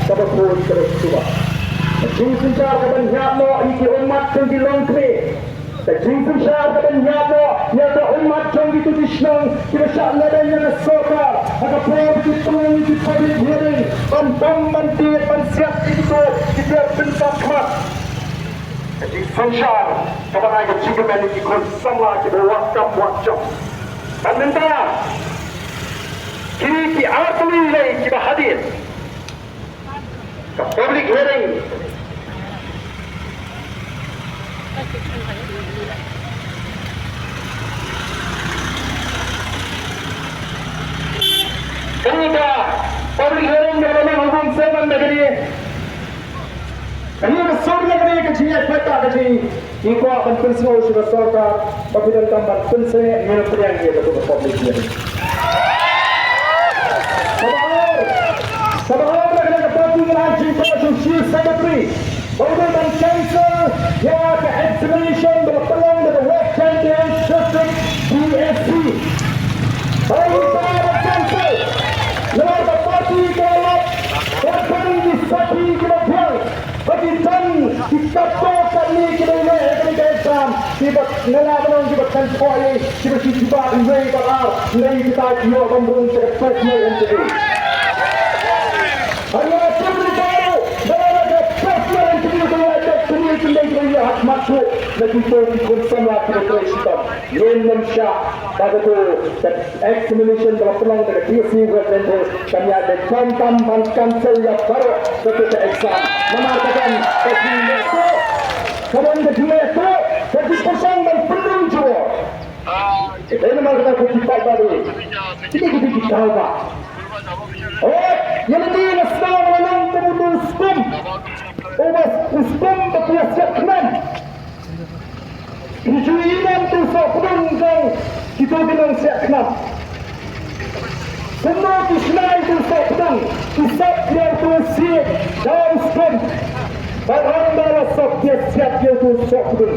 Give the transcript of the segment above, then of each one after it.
kapapun terus tua. Jing suncar kapan nyamo iki umat kang dilongkre. Jing suncar kapan nyamo nyata umat kang ditutisnang kibasya ladan na soka. Agapro ditulong di public hearing. Pantong manti pansiap itu kita pensakmat. Jing suncar kapan ay jing mani ikon samla wakam. Pannenta kini ki artuli lay kiba hadir. Ka public hearing Kanita public hearing dalam hukum seven negeri. Kini besar negeri kecil peta kecil. Iko akan pensiun sudah sorka. Pabidan tamban pensiun meneperian dia ke public hearing. Sabahar negeri parti ranching commission chief secretary. Badan dan council ya ke examination berpeluang dari West Champion District DSC. Badan council Lewat parti kolak berpeluang di sapi kemudian bagi tan dikatakan ni kita ini ekonomi Islam tiba ngelawan tiba transport tiba ini berar nai kita dia membangun seperti ini. Hanya publik baru dalam ada personal interview dengan ada sendiri hak masuk lagi konsum lagi kita Indonesia pada tu examination dalam peluang dari TC representative kami ada kontam kansel yang baru ketika exam memartakan kesini itu kemudian kedua itu jadi pesan dan penting juga ini memang kita cepat baru ini kita tahu pak yang ini nasab menang kemudian hukum berpihak siapkan Kejuinan tu sokong kita bilang siapkan semua kisnai tu sokong kisah dia tu siap dalam hukum barang dalam siap dia tu sokong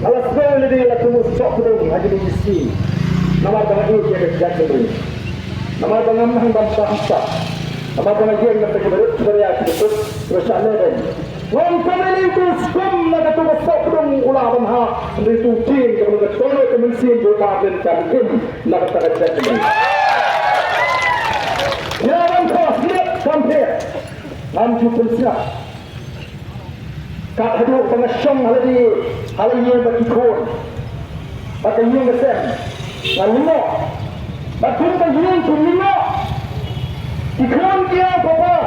kalau sekali dia tu sokong hanya di sini nama dengan itu dia kerja nama dengan bangsa nama dengan dia yang terkebut sebenarnya kita terus ada Wan kamali tu skum na katu sokong ulaban ha ritu tin ke mga tono ke mensin do paden kan kim na kata kata ya wan khos lihat sampai nam ju pensia ka hadu pengasyong haladi bagi kon pakai yang besar lalu bakun bagian kumino ikon dia papa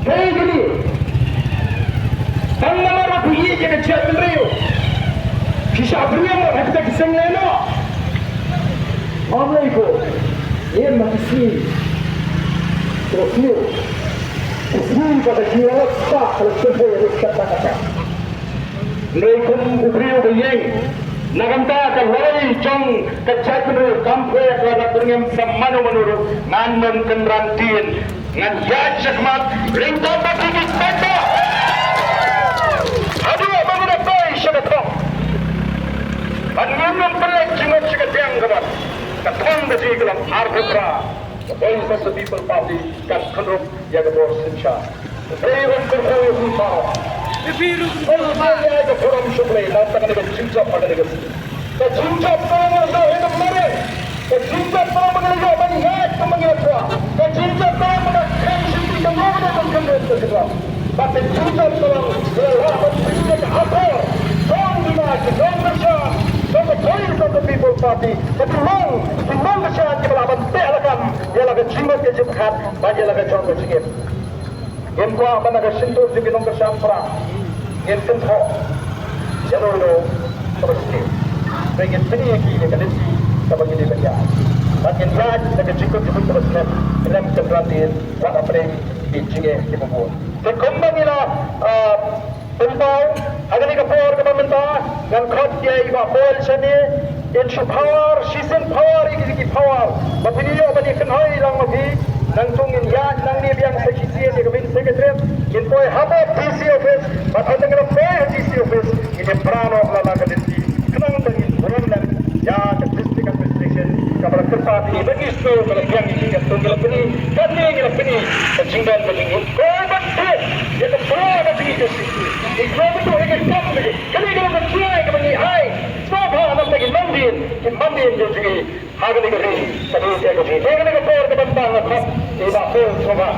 Kayak gini, ang mga rapiye kaya chat ng Rio, kisah beriya mo, kita kisah ngayon. Mamlay ko, yan makisi, terus niyo, kisih pada jiwat tak kalau sampai ada kata-kata. Mereka Rio bayang, nagamta kalay jong kachat ng Rio, kampre kalau beriya sa mano-manuro, nanon kenrantin. Ngan yad sakmat ring tambah tinggi peta aduh bangun apa siapa tahu bangun pelak cuma sekadang kawan katong besi kelam arbitra the voice of the people party kat kendrup ya ke bawah senca Rewan berkaya berusaha Oleh ya ke forum syuklai lantakan dengan cincap pada negara ke cincap kalau ada hidup mereka ke cincap kalau mengeligau banyak kemengiat ke cincap kalau mengeligau Tapi juga tolong melawan penyakit apa? Don't deny, don't measure, don't voice of the people party. Tapi long measure kita melawan pelakan, dia lagi jimat ke jibhat, bagi lagi contoh sikit. Yang kuah mana ke sentuh di bidang kesampra, yang sentuh, jangan lo terus sikit. Bagi sini yang kini kadesi, kita bagi dia kerja. Makin yad, lagi jikut terus net, dalam keberantian, wat apa Jinge di bawah. Kekumbang ila tentang agar ni kapor kepemerintah dan kerja iba pol sini in power, season power, iki power. Bapinyo bani kenhoi lang magi nang tungin ya nang ni biang sekisian ni kami sekretariat in poi habo DC office, batang dengan poi DC office ini prano lala kadenti. Kenang bagi bulan ya ke district administration kapal kereta ini bagi so kalagyan ikingat to kalapini kami kalapini kacingdan kalingin korban pet ya kepala kasi iklaw ito hingga kami kami kalau bersiay kami ay soba anam tagi mandin yung sige hagali kasi sabi siya kasi kaya kami kapor kabantang at iba po soba